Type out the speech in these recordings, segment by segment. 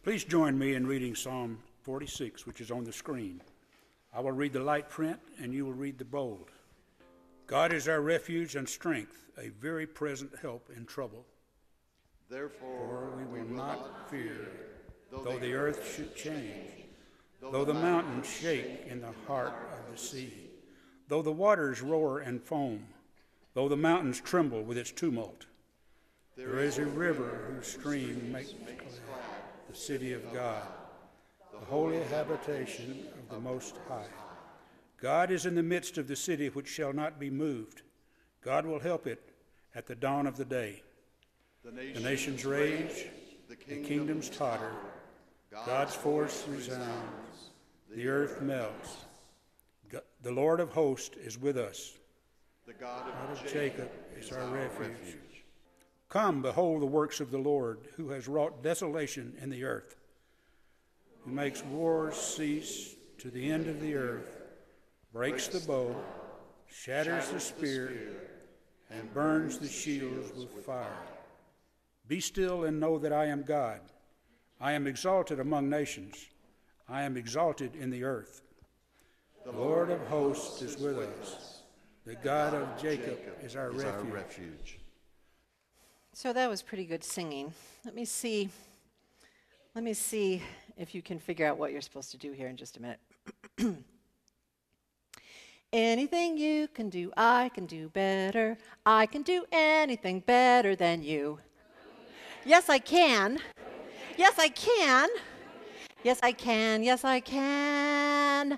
Please join me in reading Psalm 46, which is on the screen. I will read the light print, and you will read the bold. God is our refuge and strength, a very present help in trouble. Therefore we will not fear, though the earth should change, though the mountains shake in the heart of the sea, though the waters roar and foam, though the mountains tremble with its tumult. There is a river whose stream makes glad the city of God, the holy habitation of the Most High. God is in the midst of the city which shall not be moved. God will help it at the dawn of the day. The nations rage, the kingdoms totter, God's force resounds, the earth melts. The Lord of hosts is with us. The God of Jacob is our refuge. Come, behold the works of the Lord, who has wrought desolation in the earth, who makes wars cease to the end of the earth, breaks the bow, shatters the spear, and burns the shields with fire. Be still and know that I am God. I am exalted among nations. I am exalted in the earth. The Lord of hosts is with us. The God of Jacob is our refuge. So that was pretty good singing. Let me see if you can figure out what you're supposed to do here in just a minute. Anything you can do, I can do better. I can do anything better than you. Yes, I can. Yes, I can. Yes, I can. Yes, I can.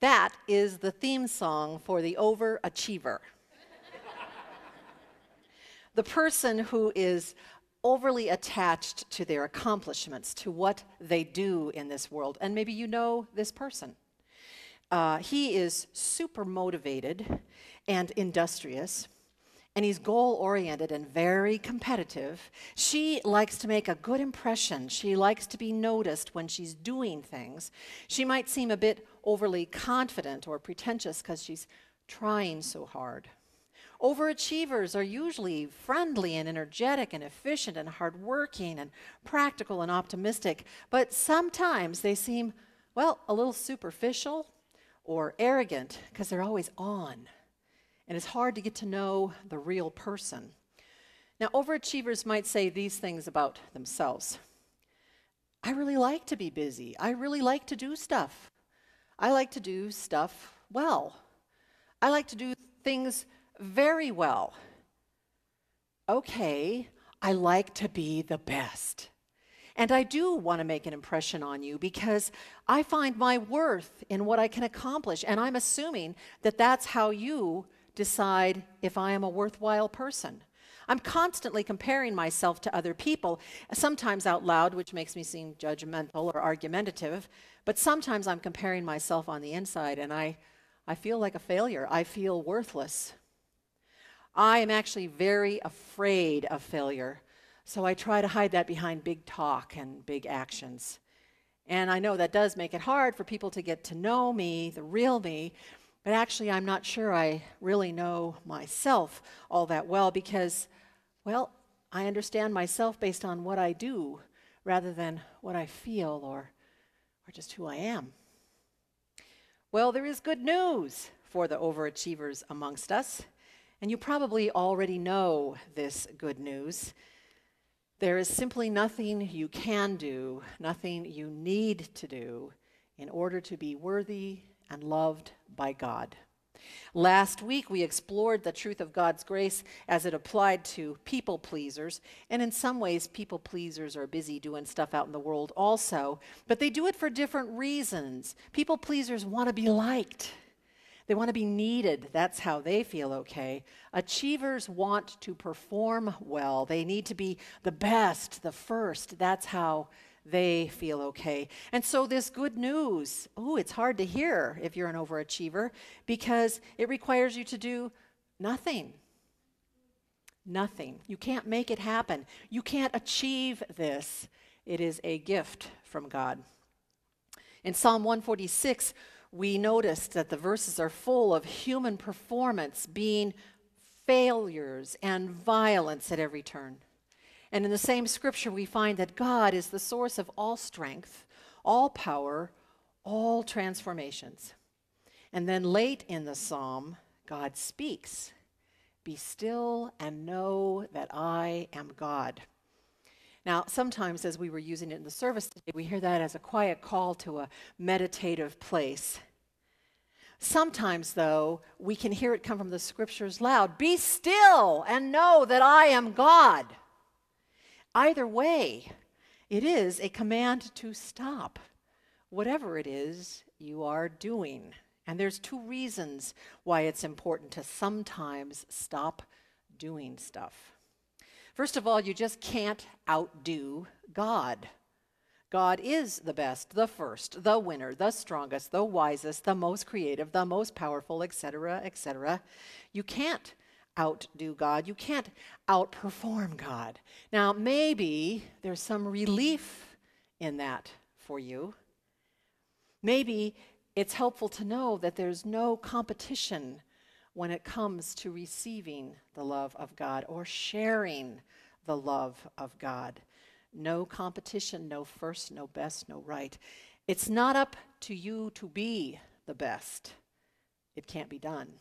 That is the theme song for the overachiever. The person who is overly attached to their accomplishments, to what they do in this world. And maybe you know this person. He is super motivated and industrious, and he's goal-oriented and very competitive. She likes to make a good impression. She likes to be noticed when she's doing things. She might seem a bit overly confident or pretentious because she's trying so hard. Overachievers are usually friendly and energetic and efficient and hardworking and practical and optimistic, but sometimes they seem, well, a little superficial or arrogant because they're always on. And it's hard to get to know the real person. Now, overachievers might say these things about themselves. I really like to be busy. I really like to do stuff. I like to do stuff well. I like to do things very well. Okay, I like to be the best. And I do want to make an impression on you because I find my worth in what I can accomplish. And I'm assuming that that's how you decide if I am a worthwhile person. I'm constantly comparing myself to other people, sometimes out loud, which makes me seem judgmental or argumentative, but sometimes I'm comparing myself on the inside, and I feel like a failure. I feel worthless. I am actually very afraid of failure, so I try to hide that behind big talk and big actions. And I know that does make it hard for people to get to know me, the real me, but actually I'm not sure I really know myself all that well because, well, I understand myself based on what I do rather than what I feel or just who I am. Well, there is good news for the overachievers amongst us, and you probably already know this good news. There is simply nothing you can do, nothing you need to do in order to be worthy and loved by God. Last week, we explored the truth of God's grace as it applied to people pleasers. And in some ways, people pleasers are busy doing stuff out in the world also. But they do it for different reasons. People pleasers want to be liked. They want to be needed. That's how they feel okay. Achievers want to perform well. They need to be the best, the first. That's how they feel okay. And so this good news, it's hard to hear if you're an overachiever because it requires you to do nothing. Nothing. You can't make it happen. You can't achieve this. It is a gift from God. In Psalm 146, we noticed that the verses are full of human performance being failures and violence at every turn. And in the same scripture, we find that God is the source of all strength, all power, all transformations. And then late in the psalm, God speaks, "Be still and know that I am God." Now, sometimes as we were using it in the service today, we hear that as a quiet call to a meditative place. Sometimes, though, we can hear it come from the scriptures loud, "Be still and know that I am God." Either way, it is a command to stop whatever it is you are doing. And there's two reasons why it's important to sometimes stop doing stuff. First of all, you just can't outdo God. God is the best, the first, the winner, the strongest, the wisest, the most creative, the most powerful, etc., etc. You can't outdo God. You can't outperform God. Now, maybe there's some relief in that for you. Maybe it's helpful to know that there's no competition when it comes to receiving the love of God or sharing the love of God. No competition, no first, no best, no right. It's not up to you to be the best. It can't be done.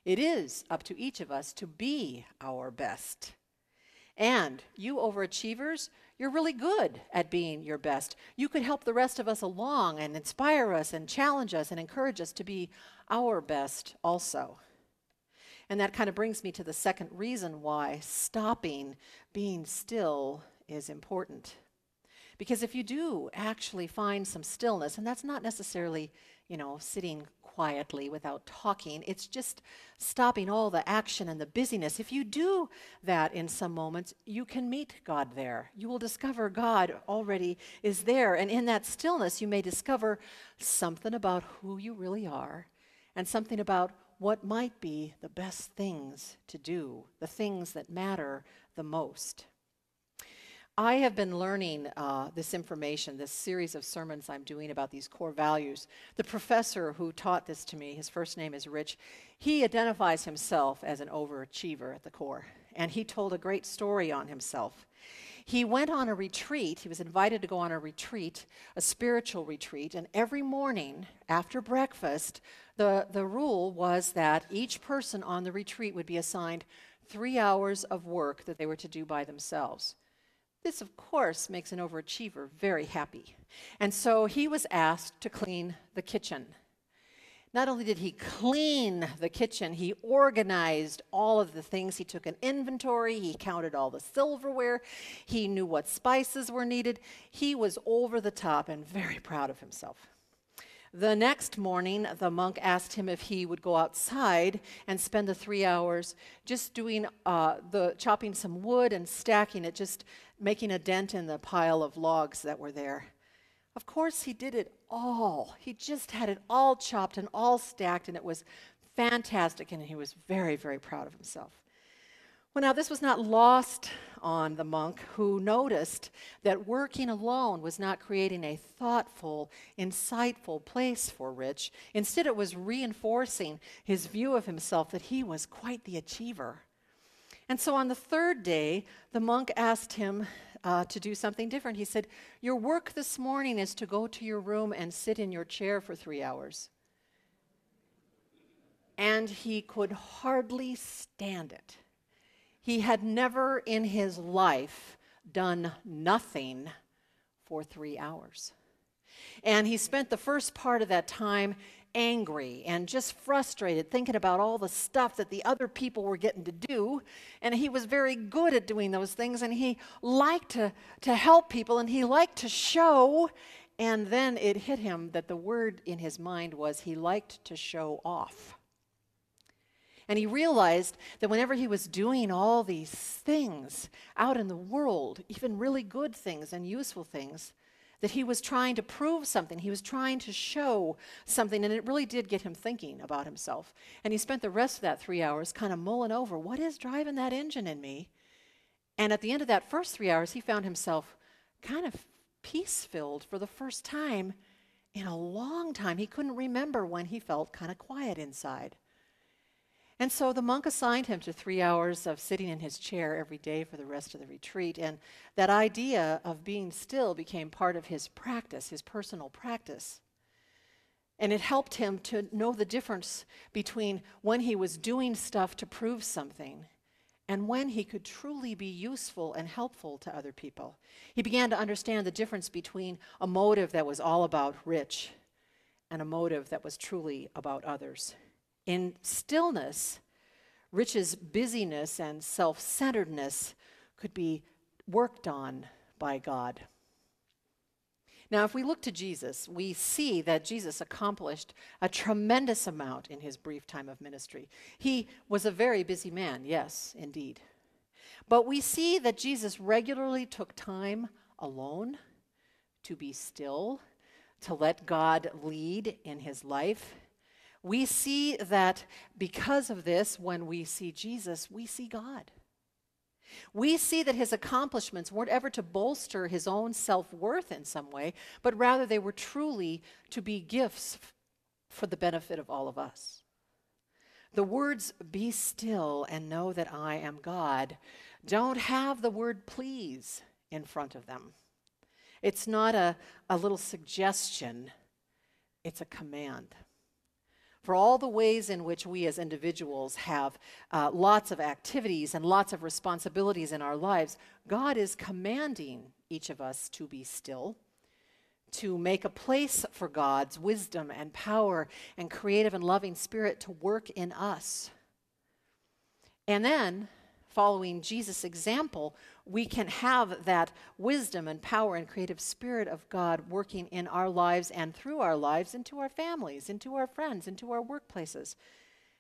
It is up to each of us to be our best. And you overachievers, you're really good at being your best. You could help the rest of us along and inspire us and challenge us and encourage us to be our best also. And that kind of brings me to the second reason why stopping being still is important. Because if you do actually find some stillness, and that's not necessarily, sitting quietly without talking, it's just stopping all the action and the busyness. If you do that in some moments, you can meet God there. You will discover God already is there. And in that stillness, you may discover something about who you really are and something about what might be the best things to do, the things that matter the most. I have been learning this information, this series of sermons I'm doing about these core values. The professor who taught this to me, his first name is Rich, he identifies himself as an overachiever at the core, and he told a great story on himself. He went on a retreat, he was invited to go on a retreat, a spiritual retreat, and every morning after breakfast, the rule was that each person on the retreat would be assigned 3 hours of work that they were to do by themselves. This, of course, makes an overachiever very happy. And so he was asked to clean the kitchen. Not only did he clean the kitchen, he organized all of the things. He took an inventory, he counted all the silverware, he knew what spices were needed. He was over the top and very proud of himself. The next morning, the monk asked him if he would go outside and spend the 3 hours just doing chopping some wood and stacking it, just making a dent in the pile of logs that were there. Of course, he did it all. He just had it all chopped and all stacked, and it was fantastic, and he was very, very proud of himself. Well, now, this was not lost on the monk, who noticed that working alone was not creating a thoughtful, insightful place for Rich. Instead, it was reinforcing his view of himself that he was quite the achiever. And so on the third day, the monk asked him to do something different. He said, "Your work this morning is to go to your room and sit in your chair for 3 hours." And he could hardly stand it. He had never in his life done nothing for 3 hours. And he spent the first part of that time angry and just frustrated, thinking about all the stuff that the other people were getting to do. And he was very good at doing those things, and he liked to help people, and he liked to show. And then it hit him that the word in his mind was he liked to show off. And he realized that whenever he was doing all these things out in the world, even really good things and useful things, that he was trying to prove something. He was trying to show something, and it really did get him thinking about himself. And he spent the rest of that 3 hours kind of mulling over, what is driving that engine in me? And at the end of that first 3 hours, he found himself kind of peace-filled for the first time in a long time. He couldn't remember when he felt kind of quiet inside. And so the monk assigned him to 3 hours of sitting in his chair every day for the rest of the retreat. And that idea of being still became part of his practice, his personal practice. And it helped him to know the difference between when he was doing stuff to prove something and when he could truly be useful and helpful to other people. He began to understand the difference between a motive that was all about Rich and a motive that was truly about others. In stillness, Rich's busyness and self-centeredness could be worked on by God. Now, if we look to Jesus, we see that Jesus accomplished a tremendous amount in his brief time of ministry. He was a very busy man, yes, indeed. But we see that Jesus regularly took time alone to be still, to let God lead in his life. We see that because of this, when we see Jesus, we see God. We see that his accomplishments weren't ever to bolster his own self-worth in some way, but rather they were truly to be gifts for the benefit of all of us. The words, "Be still and know that I am God," don't have the word "please" in front of them. It's not a little suggestion, it's a command. For all the ways in which we as individuals have lots of activities and lots of responsibilities in our lives, God is commanding each of us to be still, to make a place for God's wisdom and power and creative and loving spirit to work in us. And then, following Jesus' example, we can have that wisdom and power and creative spirit of God working in our lives and through our lives into our families, into our friends, into our workplaces,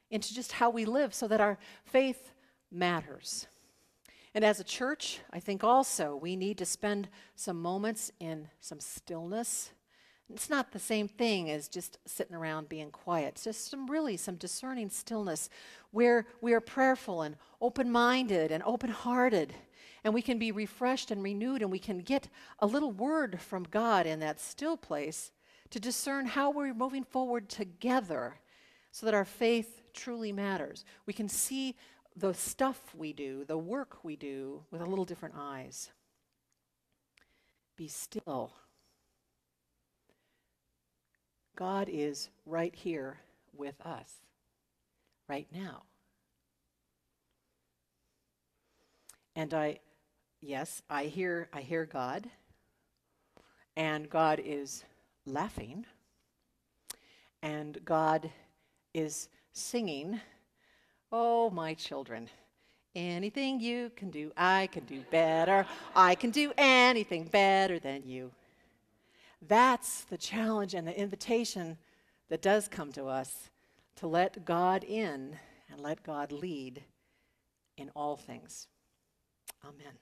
into just how we live so that our faith matters. And as a church, I think also we need to spend some moments in some stillness. It's not the same thing as just sitting around being quiet. It's just some discerning stillness where we are prayerful and open-minded and open-hearted, and we can be refreshed and renewed, and we can get a little word from God in that still place to discern how we're moving forward together so that our faith truly matters. We can see the stuff we do, the work we do, with a little different eyes. Be still. God is right here with us, right now. And I hear God, and God is laughing, and God is singing, "Oh, my children, anything you can do, I can do better. I can do anything better than you." That's the challenge and the invitation that does come to us, to let God in and let God lead in all things. Amen.